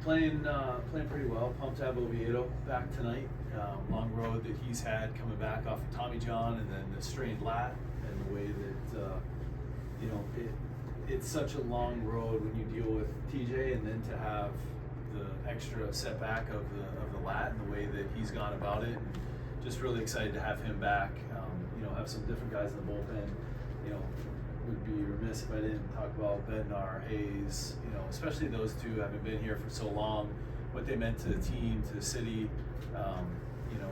Playing pretty well. Pumped to have Oviedo back tonight. Long road that he's had coming back off of Tommy John, and then the strained lat, and the way that it's such a long road when you deal with TJ, and then to have the extra setback of the lat and the way that he's gone about it. And just really excited to have him back. Have some different guys in the bullpen. Would be remiss if I didn't talk about Bednar, Hayes, especially those two having been here for so long, what they meant to the team, to the city,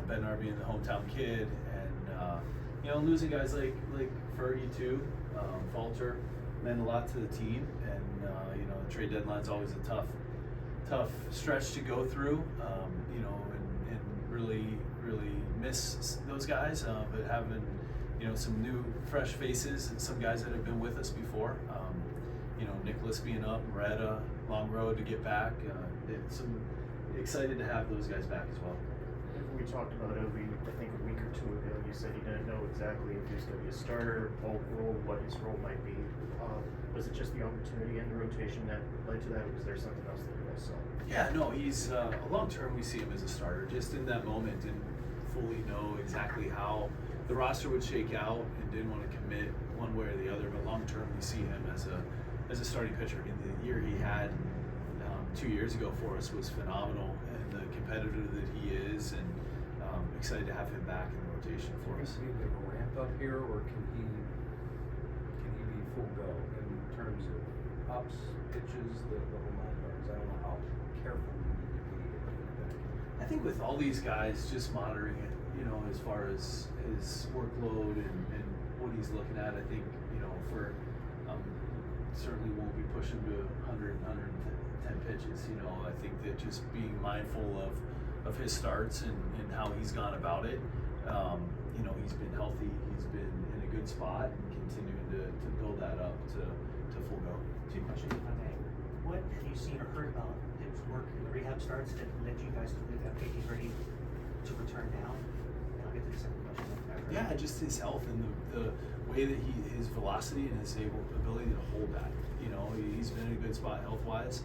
Bednar being the hometown kid, and losing guys like Fergie too, Falter, meant a lot to the team, and the trade deadline's always a tough stretch to go through, and really miss those guys, but having some new fresh faces and some guys that have been with us before. Nicholas being up, Moretta, long road to get back. Excited to have those guys back as well. We talked about Ovi, I think a week or two ago. You said you didn't know exactly if he was going to be a starter, bulk role, what his role might be. Was it just the opportunity and the rotation that led to that, or was there something else that you guys saw? Yeah, no, he's long term. We see him as a starter. Just in that moment, didn't fully know exactly how the roster would shake out, and didn't want to commit one way or the other. But long term, we see him as a starting pitcher. In the year he had 2 years ago for us was phenomenal, and the competitor that he is, and excited to have him back in the rotation for us. Can he be a ramp up here, or can he be full go in terms of ups, pitches, the whole nine yards? I don't know how careful you need to be looking at that. I think with all these guys, just monitoring it, as far as his workload and what he's looking at, I think, for certainly won't be pushing to 100, 110 pitches. I think that just being mindful of his starts and how he's gone about it. He's been healthy, he's been in a good spot, and continuing to build that up to full go. Two questions, if I may. What have you seen or heard about his work in the rehab starts that led you guys to believe that maybe he's ready to return now? And I'll get to the second question after. Yeah, just his health and the way that his velocity and his ability to hold that. He's been in a good spot health-wise,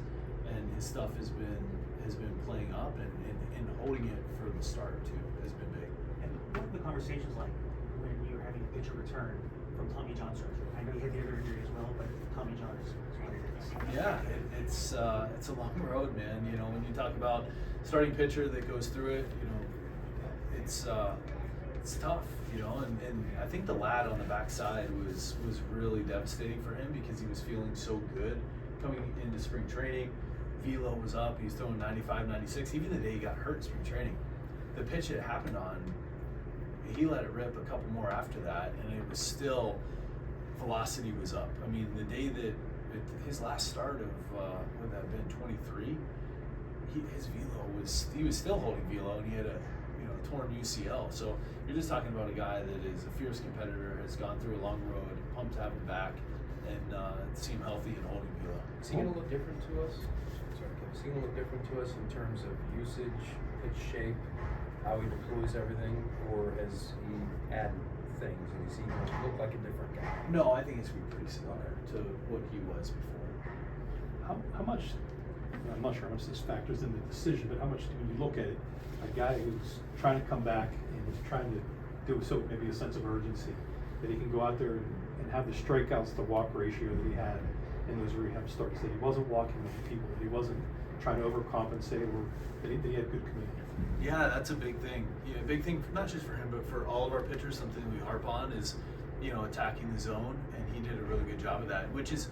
and his stuff has been playing up, and holding it for the start too has been big. And what were the conversations like when you were having a pitcher return from Tommy John surgery? I know you had the other injury as well, but Tommy John is what it is. Yeah, it's a long road, man. When you talk about starting pitcher that goes through it, it's tough, and I think the lat on the backside was really devastating for him, because he was feeling so good coming into spring training. Velo was up, he was throwing 95, 96, even the day he got hurt in spring training. The pitch it happened on, he let it rip a couple more after that, and it was still, velocity was up. I mean, the day that his last start of, would that have been 23, his velo he was still holding velo, and he had a torn UCL. So you're just talking about a guy that is a fierce competitor, has gone through a long road, pumped to have him back, and seem healthy and holding velo. Is he going to look different to us? Is he going to look different to us in terms of usage, pitch shape, how he deploys everything, or has he added things, and is he going to look like a different guy? No, I think it's going to be pretty similar to what he was before. How much, I'm not sure how much this factors in the decision, but how much do you look at it, a guy who's trying to come back and is trying to do so, maybe a sense of urgency, that he can go out there and have the strikeouts to walk ratio that he had in those rehab starts, that he wasn't walking with people, that he wasn't trying to overcompensate, or that he had good command. Yeah, that's a big thing. Big thing, not just for him, but for all of our pitchers. Something we harp on is, attacking the zone, and he did a really good job of that, which is,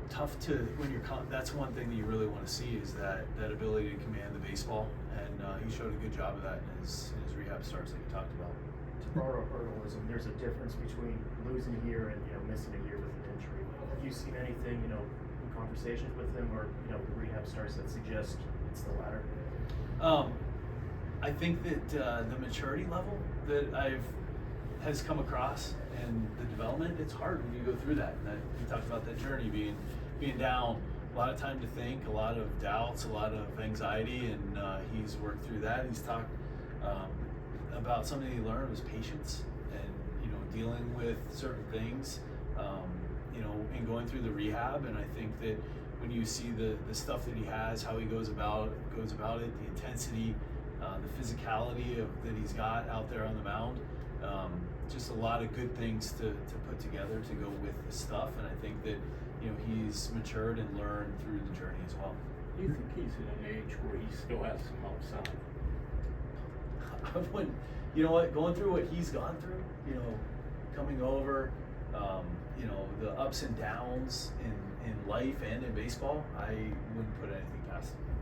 tough to, when you're, that's one thing that you really want to see, is that ability to command the baseball, and he showed a good job of that in his rehab starts that you talked about. To borrow herbalism, there's a difference between losing a year and missing a year with an injury. Have you seen anything, in conversations with him, or rehab starts that suggest it's the latter? I think that the maturity level that has come across, and the development, it's hard when you go through that. And you talked about that journey being down, a lot of time to think, a lot of doubts, a lot of anxiety, and he's worked through that. He's talked about something he learned was patience, and dealing with certain things, in going through the rehab. And I think that when you see the stuff that he has, how he goes about it, the intensity, the physicality that he's got out there on the mound. Just a lot of good things to put together to go with the stuff, and I think that he's matured and learned through the journey as well. Do you think he's in an age where he still has some upside? I wouldn't, going through what he's gone through, coming over, the ups and downs in life and in baseball, I wouldn't put anything past him.